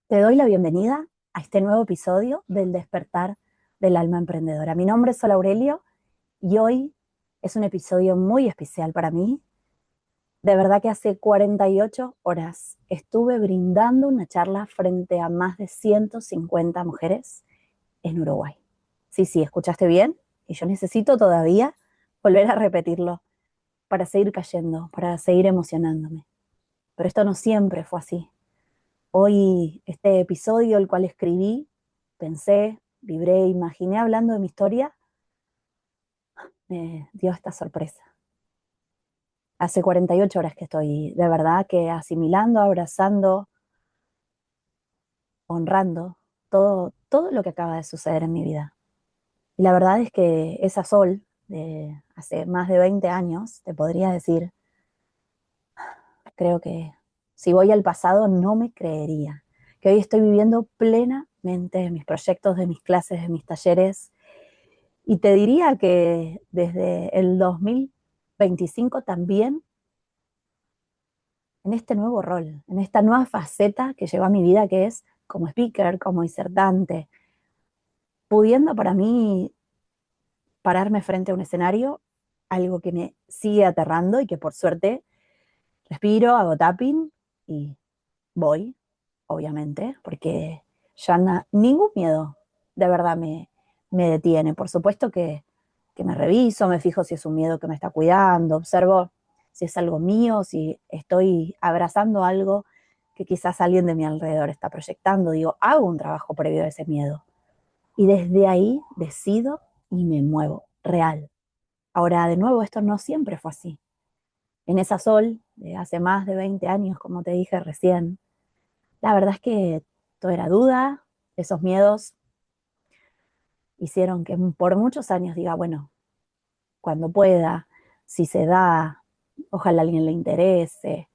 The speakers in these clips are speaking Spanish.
Te doy la bienvenida a este nuevo episodio del Despertar del Alma Emprendedora. Mi nombre es Sol Aurelio y hoy es un episodio muy especial para mí. De verdad que hace 48 horas estuve brindando una charla frente a más de 150 mujeres en Uruguay. Sí, sí, escuchaste bien y yo necesito todavía volver a repetirlo para seguir cayendo, para seguir emocionándome. Pero esto no siempre fue así. Hoy, este episodio, el cual escribí, pensé, vibré, imaginé hablando de mi historia, me dio esta sorpresa. Hace 48 horas que estoy de verdad que asimilando, abrazando, honrando todo lo que acaba de suceder en mi vida. Y la verdad es que esa Sol de hace más de 20 años, te podría decir, creo que si voy al pasado no me creería que hoy estoy viviendo plenamente mis proyectos, de mis clases, de mis talleres. Y te diría que desde el 2025 también en este nuevo rol, en esta nueva faceta que llegó a mi vida, que es como speaker, como disertante, pudiendo para mí pararme frente a un escenario, algo que me sigue aterrando y que por suerte respiro, hago tapping y voy, obviamente, porque ya ningún miedo de verdad me detiene. Por supuesto que me reviso, me fijo si es un miedo que me está cuidando, observo si es algo mío, si estoy abrazando algo que quizás alguien de mi alrededor está proyectando. Digo, hago un trabajo previo a ese miedo. Y desde ahí decido y me muevo, real. Ahora, de nuevo, esto no siempre fue así. En esa Sol, de hace más de 20 años, como te dije recién, la verdad es que todo era duda, esos miedos hicieron que por muchos años diga, bueno, cuando pueda, si se da, ojalá a alguien le interese.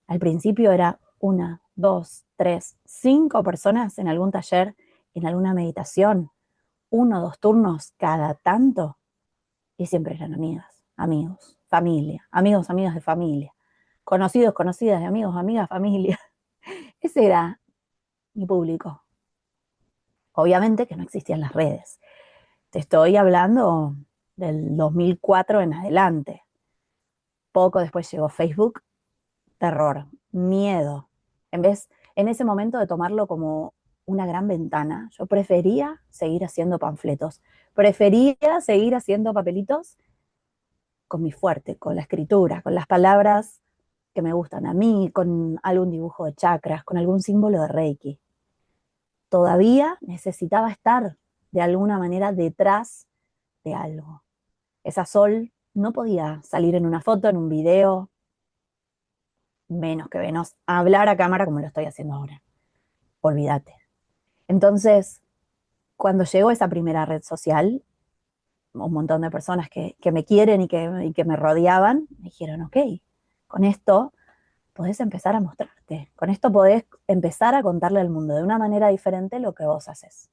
Al principio era una, dos, tres, cinco personas en algún taller, en alguna meditación, uno o dos turnos cada tanto, y siempre eran amigas, amigos, familia, amigos, amigas de familia, conocidos, conocidas de amigos, amigas, familia. Ese era mi público. Obviamente que no existían las redes. Te estoy hablando del 2004 en adelante. Poco después llegó Facebook, terror, miedo. En ese momento de tomarlo como una gran ventana, yo prefería seguir haciendo panfletos, prefería seguir haciendo papelitos con mi fuerte, con la escritura, con las palabras que me gustan a mí, con algún dibujo de chakras, con algún símbolo de Reiki. Todavía necesitaba estar de alguna manera detrás de algo. Esa Sol no podía salir en una foto, en un video, menos hablar a cámara como lo estoy haciendo ahora. Olvídate. Entonces, cuando llegó esa primera red social, un montón de personas que me quieren y que me rodeaban, me dijeron, ok, con esto podés empezar a mostrarte, con esto podés empezar a contarle al mundo de una manera diferente lo que vos haces.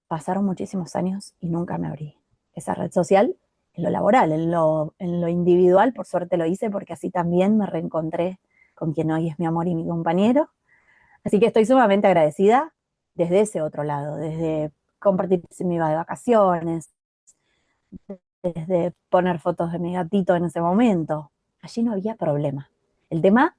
Pasaron muchísimos años y nunca me abrí esa red social en lo laboral, en lo individual, por suerte lo hice porque así también me reencontré con quien hoy es mi amor y mi compañero. Así que estoy sumamente agradecida desde ese otro lado, desde compartir si me iba de vacaciones, desde poner fotos de mi gatito en ese momento. Allí no había problema. El tema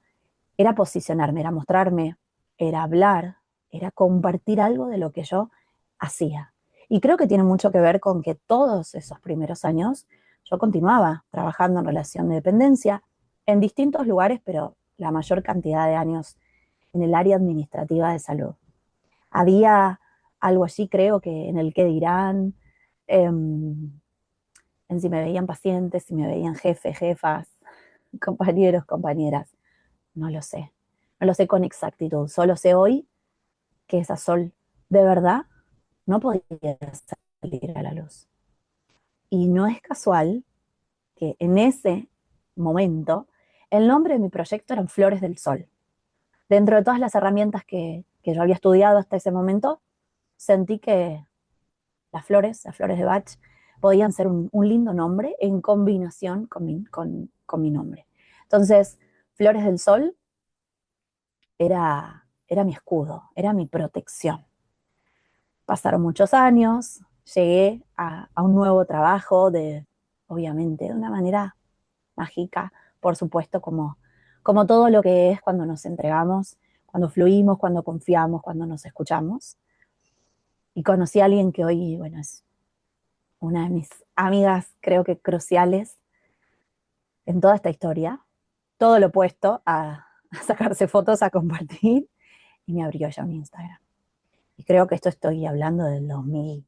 era posicionarme, era mostrarme, era hablar, era compartir algo de lo que yo hacía. Y creo que tiene mucho que ver con que todos esos primeros años yo continuaba trabajando en relación de dependencia en distintos lugares, pero la mayor cantidad de años en el área administrativa de salud. Había algo allí, creo que en el que dirán, en si me veían pacientes, si me veían jefes, jefas, compañeros, compañeras. No lo sé. No lo sé con exactitud. Solo sé hoy que esa Sol de verdad no podía salir a la luz. Y no es casual que en ese momento el nombre de mi proyecto eran Flores del Sol. Dentro de todas las herramientas que yo había estudiado hasta ese momento, sentí que las flores de Bach, podían ser un lindo nombre en combinación con mi nombre. Entonces, Flores del Sol era era mi escudo, era mi protección. Pasaron muchos años, llegué a un nuevo trabajo obviamente, de una manera mágica, por supuesto, como todo lo que es cuando nos entregamos, cuando fluimos, cuando confiamos, cuando nos escuchamos. Y conocí a alguien que hoy, bueno, es una de mis amigas, creo que cruciales en toda esta historia. Todo lo opuesto a sacarse fotos, a compartir, y me abrió ya un Instagram. Y creo que esto estoy hablando del 2000,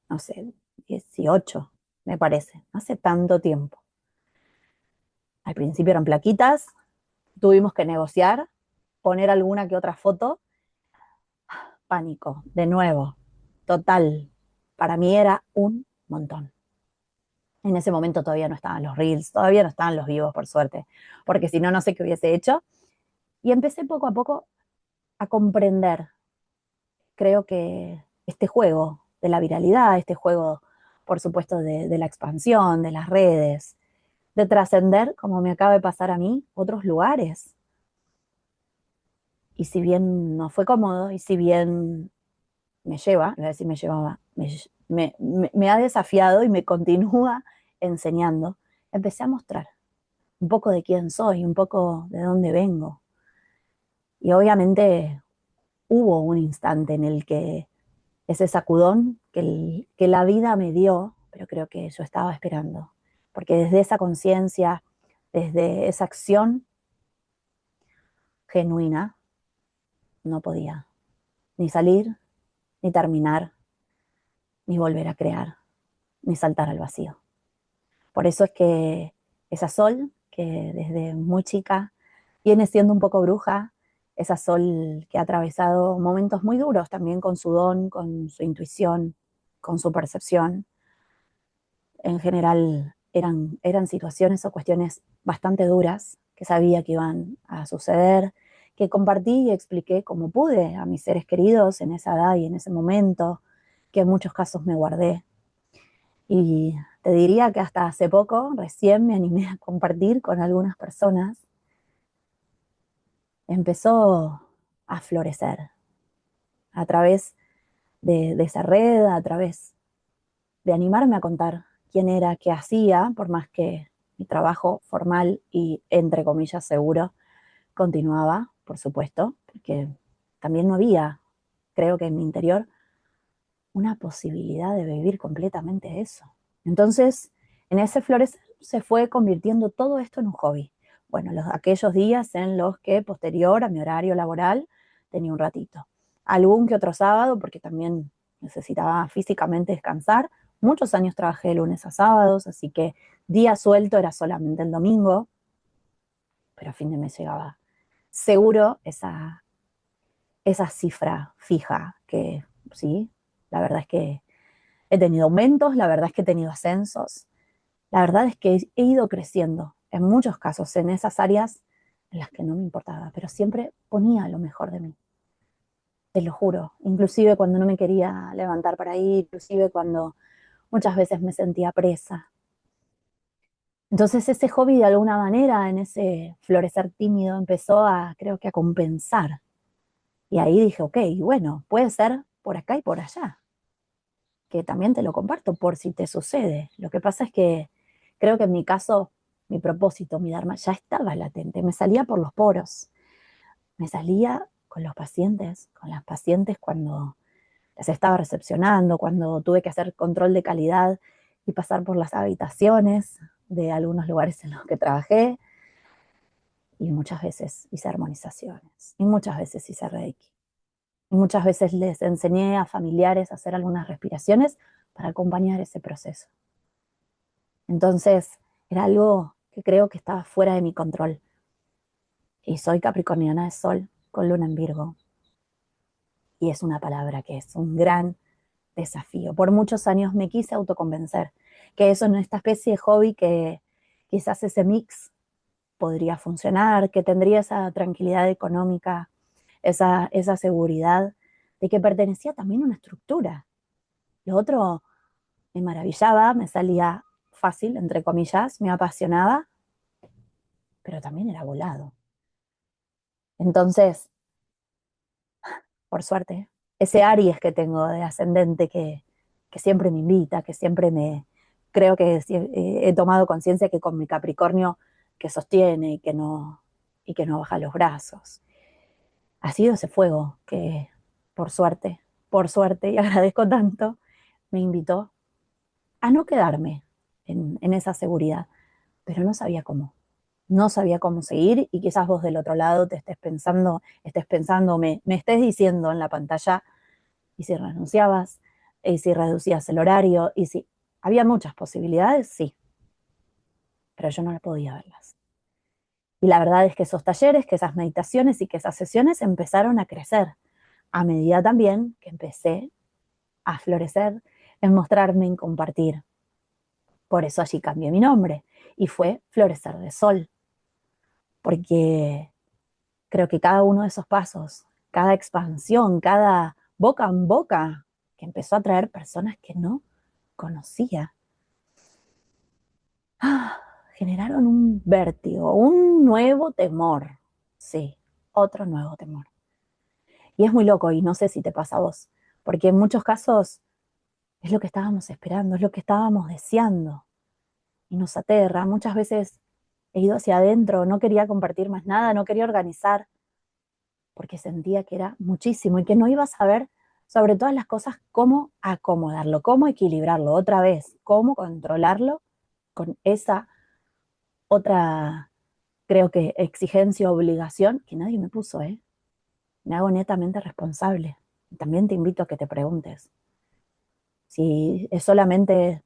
no sé, 18, me parece, hace tanto tiempo. Al principio eran plaquitas, tuvimos que negociar, poner alguna que otra foto. Pánico, de nuevo, total. Para mí era un montón. En ese momento todavía no estaban los reels, todavía no estaban los vivos, por suerte, porque si no, no sé qué hubiese hecho. Y empecé poco a poco a comprender, creo que este juego de la viralidad, este juego, por supuesto, de la expansión, de las redes, de trascender, como me acaba de pasar a mí, otros lugares. Y si bien no fue cómodo, y si bien me lleva, voy a decir me llevaba, me ha desafiado y me continúa enseñando, empecé a mostrar un poco de quién soy, un poco de dónde vengo. Y obviamente hubo un instante en el que ese sacudón que la vida me dio, pero creo que yo estaba esperando, porque desde esa conciencia, desde esa acción genuina, no podía ni salir, ni terminar, ni volver a crear, ni saltar al vacío. Por eso es que esa Sol, que desde muy chica viene siendo un poco bruja, esa Sol que ha atravesado momentos muy duros también con su don, con su intuición, con su percepción, en general eran situaciones o cuestiones bastante duras que sabía que iban a suceder, que compartí y expliqué como pude a mis seres queridos en esa edad y en ese momento, que en muchos casos me guardé. Y te diría que hasta hace poco, recién me animé a compartir con algunas personas, empezó a florecer a través de esa red, a través de animarme a contar quién era, qué hacía, por más que mi trabajo formal y, entre comillas, seguro, continuaba, por supuesto, porque también no había, creo que en mi interior, una posibilidad de vivir completamente eso. Entonces, en ese florecer se fue convirtiendo todo esto en un hobby. Bueno, aquellos días en los que posterior a mi horario laboral tenía un ratito. Algún que otro sábado, porque también necesitaba físicamente descansar. Muchos años trabajé de lunes a sábados, así que día suelto era solamente el domingo, pero a fin de mes llegaba seguro esa cifra fija que sí, la verdad es que he tenido aumentos, la verdad es que he tenido ascensos, la verdad es que he ido creciendo en muchos casos en esas áreas en las que no me importaba, pero siempre ponía lo mejor de mí, te lo juro, inclusive cuando no me quería levantar para ir, inclusive cuando muchas veces me sentía presa. Entonces ese hobby de alguna manera, en ese florecer tímido, empezó creo que a compensar. Y ahí dije, ok, bueno, puede ser por acá y por allá, que también te lo comparto por si te sucede. Lo que pasa es que creo que en mi caso, mi propósito, mi dharma ya estaba latente, me salía por los poros, me salía con los pacientes, con las pacientes cuando las estaba recepcionando, cuando tuve que hacer control de calidad y pasar por las habitaciones de algunos lugares en los que trabajé, y muchas veces hice armonizaciones, y muchas veces hice reiki. Muchas veces les enseñé a familiares a hacer algunas respiraciones para acompañar ese proceso. Entonces, era algo que creo que estaba fuera de mi control. Y soy capricorniana de Sol con Luna en Virgo. Y es una palabra que es un gran desafío. Por muchos años me quise autoconvencer que eso en esta especie de hobby que quizás ese mix podría funcionar, que tendría esa tranquilidad económica, esa seguridad de que pertenecía también a una estructura. Lo otro me maravillaba, me salía fácil, entre comillas, me apasionaba, pero también era volado. Entonces, por suerte. Ese Aries que tengo de ascendente que siempre me invita, que siempre creo que he tomado conciencia que con mi Capricornio que sostiene y que no baja los brazos. Ha sido ese fuego que, por suerte, y agradezco tanto, me invitó a no quedarme en esa seguridad, pero no sabía cómo. No sabía cómo seguir y quizás vos del otro lado te estés pensando, me estés diciendo en la pantalla, y si renunciabas, y si reducías el horario, y si había muchas posibilidades, sí, pero yo no las podía verlas. Y la verdad es que esos talleres, que esas meditaciones y que esas sesiones empezaron a crecer, a medida también que empecé a florecer, en mostrarme, en compartir. Por eso allí cambié mi nombre y fue Florecer de Sol, porque creo que cada uno de esos pasos, cada expansión, cada boca en boca, que empezó a traer personas que no conocía, ¡ah! Generaron un vértigo, un nuevo temor. Sí, otro nuevo temor. Y es muy loco, y no sé si te pasa a vos, porque en muchos casos es lo que estábamos esperando, es lo que estábamos deseando, y nos aterra. Muchas veces he ido hacia adentro, no quería compartir más nada, no quería organizar, porque sentía que era muchísimo y que no iba a saber, sobre todas las cosas, cómo acomodarlo, cómo equilibrarlo otra vez, cómo controlarlo con esa otra, creo que, exigencia, obligación que nadie me puso, ¿eh? Me hago netamente responsable. También te invito a que te preguntes si es solamente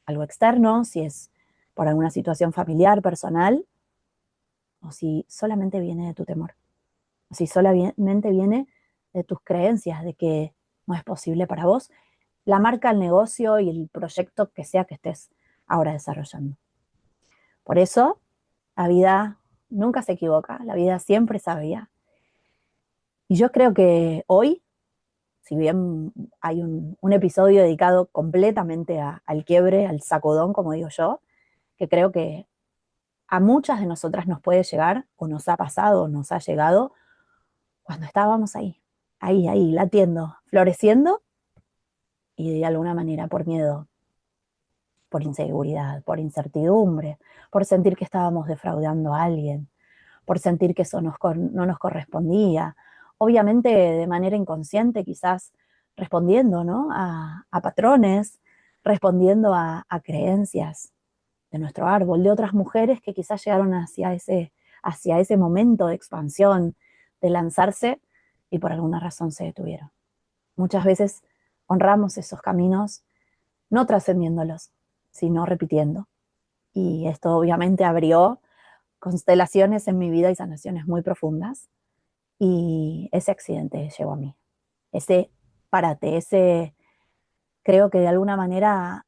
algo externo, si es por alguna situación familiar, personal, o si solamente viene de tu temor, o si solamente viene de tus creencias de que no es posible para vos la marca, el negocio y el proyecto que sea que estés ahora desarrollando. Por eso, la vida nunca se equivoca, la vida siempre sabía. Y yo creo que hoy, si bien hay un episodio dedicado completamente al quiebre, al sacudón, como digo yo, que creo que a muchas de nosotras nos puede llegar, o nos ha pasado, o nos ha llegado, cuando estábamos ahí, latiendo, floreciendo, y de alguna manera por miedo, por inseguridad, por incertidumbre, por sentir que estábamos defraudando a alguien, por sentir que eso no nos correspondía. Obviamente de manera inconsciente, quizás respondiendo, ¿no? A patrones, respondiendo a creencias de nuestro árbol, de otras mujeres que quizás llegaron hacia ese momento de expansión, de lanzarse y por alguna razón se detuvieron. Muchas veces honramos esos caminos, no trascendiéndolos, sino repitiendo. Y esto obviamente abrió constelaciones en mi vida y sanaciones muy profundas. Y ese accidente llegó a mí. Ese parate, ese creo que de alguna manera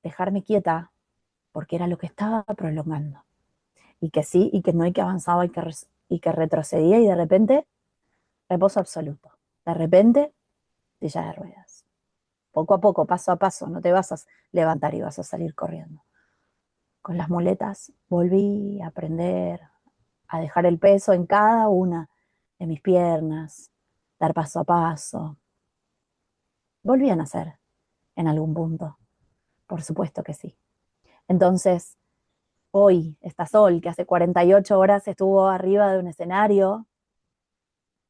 dejarme quieta, porque era lo que estaba prolongando. Y que sí, y que no, y que avanzaba, y que retrocedía, y de repente, reposo absoluto. De repente, silla de ruedas. Poco a poco, paso a paso, no te vas a levantar y vas a salir corriendo. Con las muletas volví a aprender a dejar el peso en cada una de mis piernas, dar paso a paso. Volví a nacer en algún punto, por supuesto que sí. Entonces, hoy está Sol, que hace 48 horas estuvo arriba de un escenario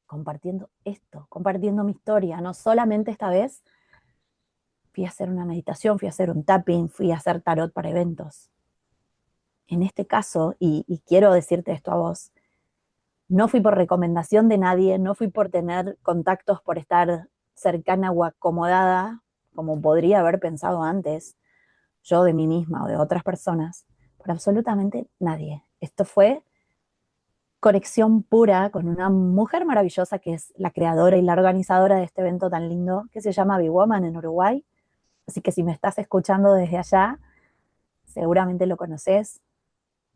compartiendo esto, compartiendo mi historia. No solamente esta vez fui a hacer una meditación, fui a hacer un tapping, fui a hacer tarot para eventos. En este caso, y quiero decirte esto a vos, no fui por recomendación de nadie, no fui por tener contactos, por estar cercana o acomodada, como podría haber pensado antes, yo de mí misma o de otras personas, por absolutamente nadie. Esto fue conexión pura con una mujer maravillosa que es la creadora y la organizadora de este evento tan lindo que se llama Big Woman en Uruguay. Así que si me estás escuchando desde allá, seguramente lo conoces,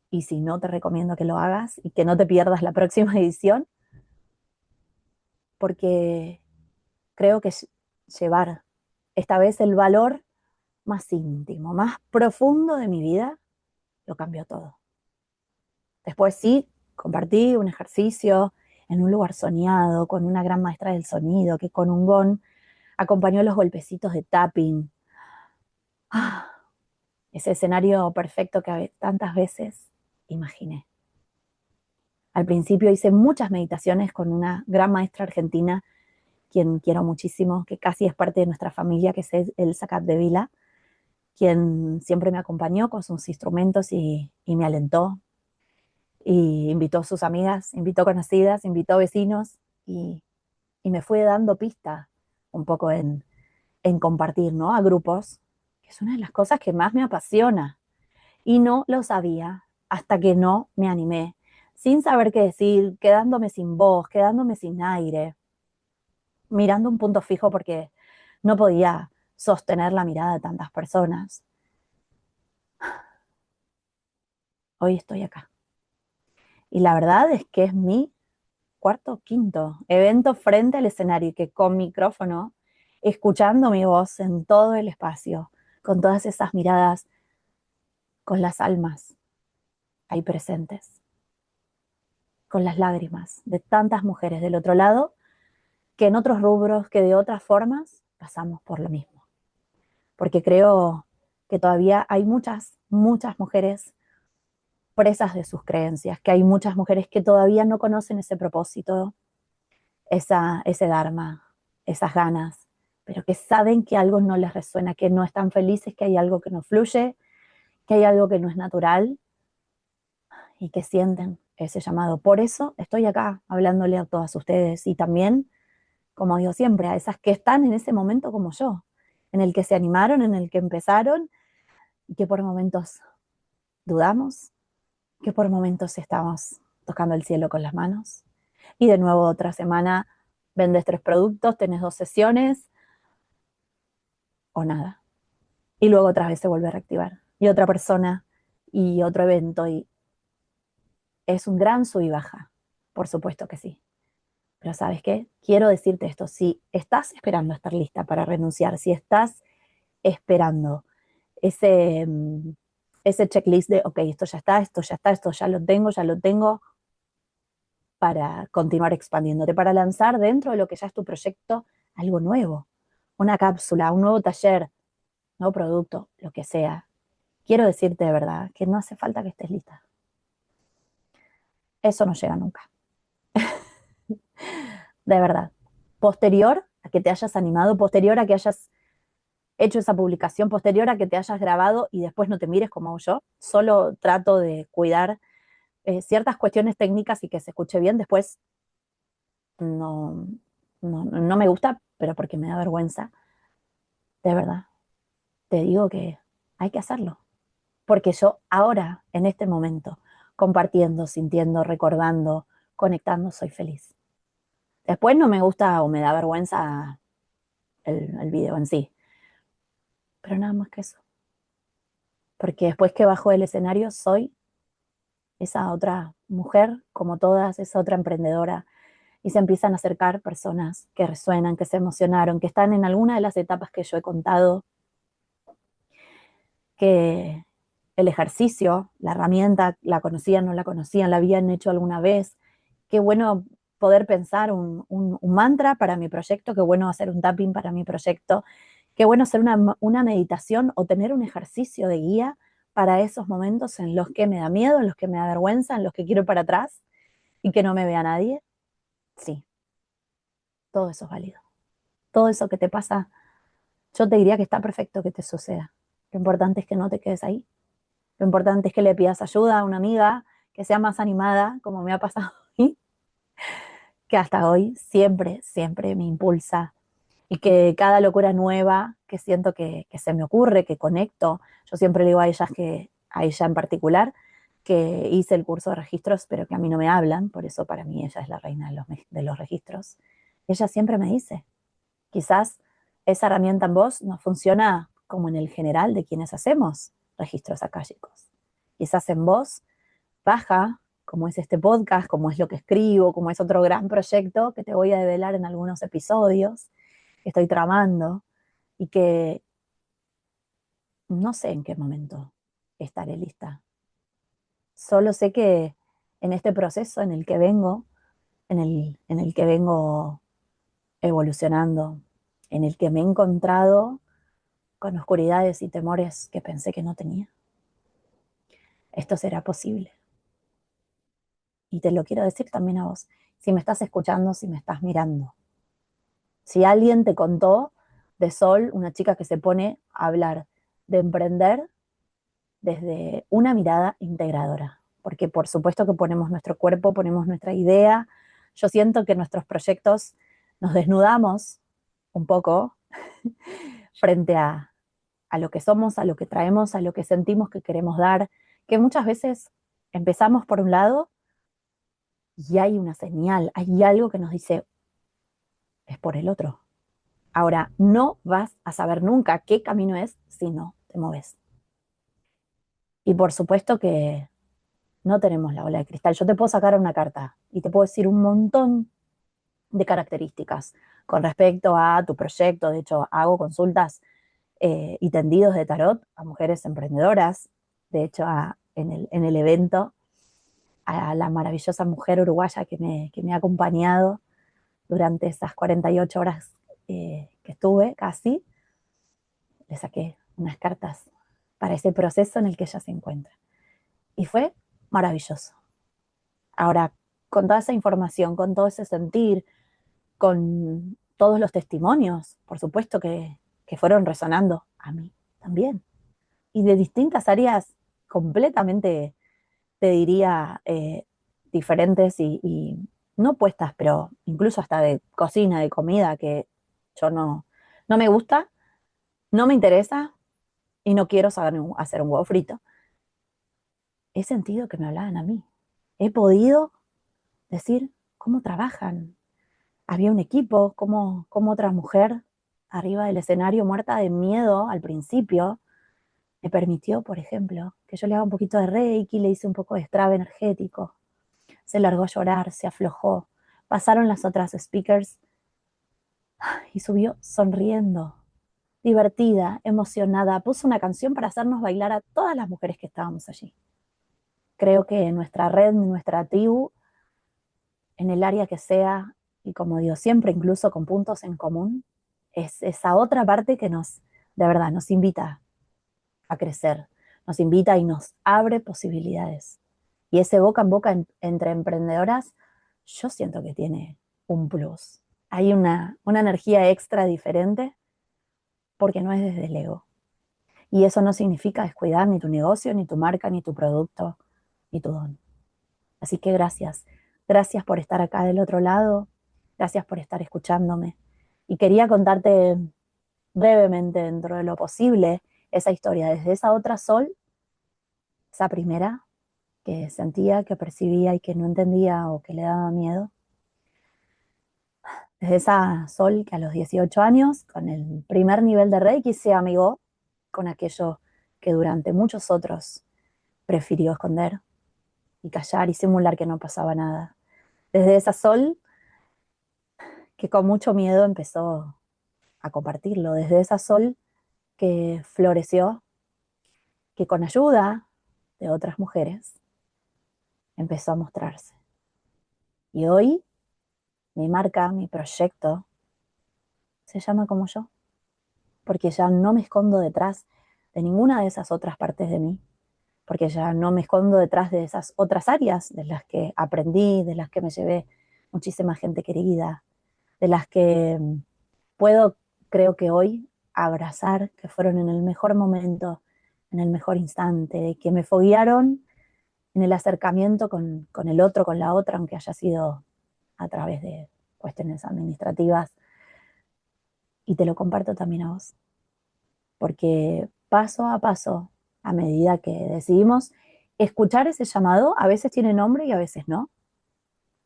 y si no, te recomiendo que lo hagas y que no te pierdas la próxima edición, porque creo que llevar esta vez el valor más íntimo, más profundo de mi vida, lo cambió todo. Después sí, compartí un ejercicio en un lugar soñado, con una gran maestra del sonido, que con un gong acompañó los golpecitos de tapping. Ah, ese escenario perfecto que tantas veces imaginé. Al principio hice muchas meditaciones con una gran maestra argentina, quien quiero muchísimo, que casi es parte de nuestra familia, que es Elsa Capdevila, quien siempre me acompañó con sus instrumentos y me alentó, y invitó a sus amigas, invitó conocidas, invitó vecinos, y me fue dando pista un poco en compartir, ¿no? A grupos, que es una de las cosas que más me apasiona. Y no lo sabía hasta que no me animé, sin saber qué decir, quedándome sin voz, quedándome sin aire, mirando un punto fijo porque no podía sostener la mirada de tantas personas. Hoy estoy acá. Y la verdad es que es mi cuarto o quinto evento frente al escenario, y que con micrófono, escuchando mi voz en todo el espacio, con todas esas miradas, con las almas ahí presentes, con las lágrimas de tantas mujeres del otro lado, que en otros rubros, que de otras formas, pasamos por lo mismo. Porque creo que todavía hay muchas, muchas mujeres presas de sus creencias, que hay muchas mujeres que todavía no conocen ese propósito, ese dharma, esas ganas, pero que saben que algo no les resuena, que no están felices, que hay algo que no fluye, que hay algo que no es natural, y que sienten ese llamado. Por eso estoy acá hablándole a todas ustedes, y también, como digo siempre, a esas que están en ese momento como yo, en el que se animaron, en el que empezaron, y que por momentos dudamos, que por momentos estamos tocando el cielo con las manos. Y de nuevo otra semana vendes 3 productos, tenés 2 sesiones o nada. Y luego otra vez se vuelve a reactivar. Y otra persona y otro evento. Y es un gran sub y baja. Por supuesto que sí. Pero ¿sabes qué? Quiero decirte esto. Si estás esperando estar lista para renunciar, si estás esperando ese, ese checklist de, ok, esto ya está, esto ya está, esto ya lo tengo, para continuar expandiéndote, para lanzar dentro de lo que ya es tu proyecto algo nuevo, una cápsula, un nuevo taller, nuevo producto, lo que sea. Quiero decirte de verdad que no hace falta que estés lista. Eso no llega nunca. De verdad. Posterior a que te hayas animado, posterior a que hayas hecho esa publicación, posterior a que te hayas grabado y después no te mires como hago yo, solo trato de cuidar ciertas cuestiones técnicas y que se escuche bien. Después no, no me gusta, pero porque me da vergüenza. De verdad, te digo que hay que hacerlo. Porque yo ahora, en este momento, compartiendo, sintiendo, recordando, conectando, soy feliz. Después no me gusta o me da vergüenza el video en sí, pero nada más que eso. Porque después que bajo el escenario soy esa otra mujer, como todas, esa otra emprendedora, y se empiezan a acercar personas que resuenan, que se emocionaron, que están en alguna de las etapas que yo he contado, que el ejercicio, la herramienta, la conocían, no la conocían, la habían hecho alguna vez. Qué bueno poder pensar un mantra para mi proyecto, qué bueno hacer un tapping para mi proyecto, qué bueno hacer una meditación o tener un ejercicio de guía para esos momentos en los que me da miedo, en los que me da vergüenza, en los que quiero ir para atrás y que no me vea nadie. Sí, todo eso es válido. Todo eso que te pasa, yo te diría que está perfecto que te suceda. Lo importante es que no te quedes ahí. Lo importante es que le pidas ayuda a una amiga que sea más animada, como me ha pasado a mí, que hasta hoy siempre, siempre me impulsa, y que cada locura nueva que siento que se me ocurre, que conecto, yo siempre le digo a ellas, que a ella en particular, que hice el curso de registros, pero que a mí no me hablan, por eso para mí ella es la reina de los registros. Ella siempre me dice, quizás esa herramienta en vos no funciona como en el general de quienes hacemos registros akáshicos. Quizás en vos baja, como es este podcast, como es lo que escribo, como es otro gran proyecto que te voy a develar en algunos episodios que estoy tramando, y que no sé en qué momento estaré lista. Solo sé que en este proceso en el que vengo, en el que vengo evolucionando, en el que me he encontrado con oscuridades y temores que pensé que no tenía. Esto será posible. Y te lo quiero decir también a vos, si me estás escuchando, si me estás mirando. Si alguien te contó de Sol, una chica que se pone a hablar de emprender desde una mirada integradora, porque por supuesto que ponemos nuestro cuerpo, ponemos nuestra idea. Yo siento que nuestros proyectos nos desnudamos un poco frente a lo que somos, a lo que traemos, a lo que sentimos que queremos dar, que muchas veces empezamos por un lado y hay una señal, hay algo que nos dice, es por el otro. Ahora, no vas a saber nunca qué camino es si no te mueves. Y por supuesto que no tenemos la bola de cristal. Yo te puedo sacar una carta y te puedo decir un montón de características con respecto a tu proyecto. De hecho, hago consultas y tendidos de tarot a mujeres emprendedoras. De hecho, en el evento, a la maravillosa mujer uruguaya que me ha acompañado durante esas 48 horas que estuve casi, le saqué unas cartas para ese proceso en el que ella se encuentra. Y fue maravilloso. Ahora, con toda esa información, con todo ese sentir, con todos los testimonios, por supuesto que fueron resonando a mí también. Y de distintas áreas completamente, te diría, diferentes y no puestas, pero incluso hasta de cocina, de comida, que yo no me gusta, no me interesa y no quiero saber hacer un huevo frito. He sentido que me hablaban a mí. He podido decir cómo trabajan. Había un equipo, cómo otra mujer arriba del escenario muerta de miedo al principio me permitió, por ejemplo, que yo le haga un poquito de reiki, le hice un poco de estrave energético. Se largó a llorar, se aflojó. Pasaron las otras speakers y subió sonriendo, divertida, emocionada. Puso una canción para hacernos bailar a todas las mujeres que estábamos allí. Creo que nuestra red, nuestra tribu, en el área que sea, y como digo siempre, incluso con puntos en común, es esa otra parte que de verdad, nos invita a crecer, nos invita y nos abre posibilidades. Y ese boca en boca entre emprendedoras, yo siento que tiene un plus. Hay una energía extra diferente porque no es desde el ego. Y eso no significa descuidar ni tu negocio, ni tu marca, ni tu producto, ni tu don. Así que gracias. Gracias por estar acá del otro lado. Gracias por estar escuchándome. Y quería contarte brevemente, dentro de lo posible, esa historia desde esa otra Sol, esa primera que sentía, que percibía y que no entendía o que le daba miedo. Desde esa Sol que a los 18 años, con el primer nivel de Reiki, se amigó con aquello que durante muchos otros prefirió esconder y callar y simular que no pasaba nada. Desde esa Sol que con mucho miedo empezó a compartirlo, desde esa Sol que floreció, que con ayuda de otras mujeres empezó a mostrarse. Y hoy mi marca, mi proyecto, se llama como yo, porque ya no me escondo detrás de ninguna de esas otras partes de mí, porque ya no me escondo detrás de esas otras áreas de las que aprendí, de las que me llevé muchísima gente querida, de las que puedo, creo que hoy, abrazar, que fueron en el mejor momento, en el mejor instante, que me foguearon en el acercamiento con el otro, con la otra, aunque haya sido a través de cuestiones administrativas. Y te lo comparto también a vos, porque paso a paso, a medida que decidimos escuchar ese llamado, a veces tiene nombre y a veces no,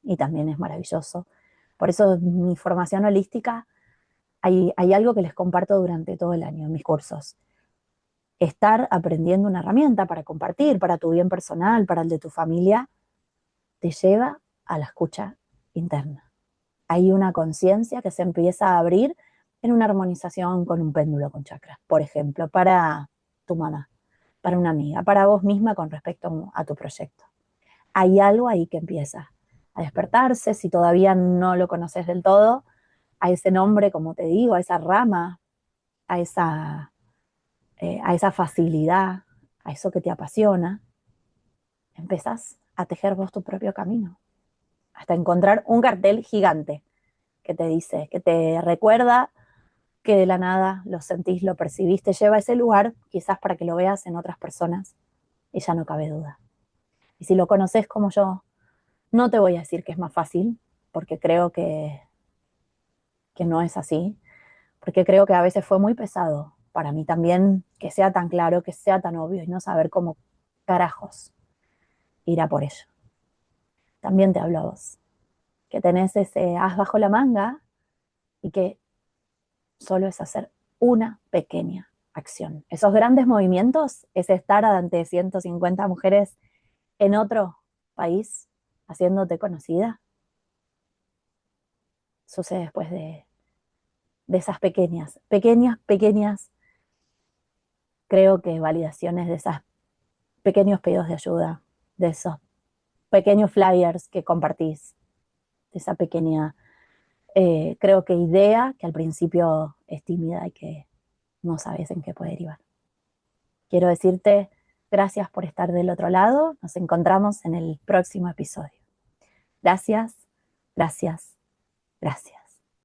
y también es maravilloso. Por eso mi formación holística, hay algo que les comparto durante todo el año en mis cursos. Estar aprendiendo una herramienta para compartir, para tu bien personal, para el de tu familia, te lleva a la escucha interna. Hay una conciencia que se empieza a abrir en una armonización con un péndulo con chakras, por ejemplo, para tu mamá, para una amiga, para vos misma con respecto a tu proyecto. Hay algo ahí que empieza. a despertarse, si todavía no lo conoces del todo, a ese nombre, como te digo, a esa rama, a esa facilidad, a eso que te apasiona, empezás a tejer vos tu propio camino, hasta encontrar un cartel gigante que te dice, que te recuerda que de la nada lo sentís, lo percibís, te lleva a ese lugar, quizás para que lo veas en otras personas, y ya no cabe duda. Y si lo conoces como yo, no te voy a decir que es más fácil, porque creo que no es así, porque creo que a veces fue muy pesado para mí también que sea tan claro, que sea tan obvio y no saber cómo carajos ir a por ello. También te hablo a vos, que tenés ese as bajo la manga y que solo es hacer una pequeña acción. Esos grandes movimientos es estar ante 150 mujeres en otro país haciéndote conocida. Sucede después de esas pequeñas, creo que validaciones, de esos pequeños pedidos de ayuda, de esos pequeños flyers que compartís, de esa pequeña, creo que idea que al principio es tímida y que no sabes en qué puede derivar. Quiero decirte gracias por estar del otro lado. Nos encontramos en el próximo episodio. Gracias, gracias, gracias.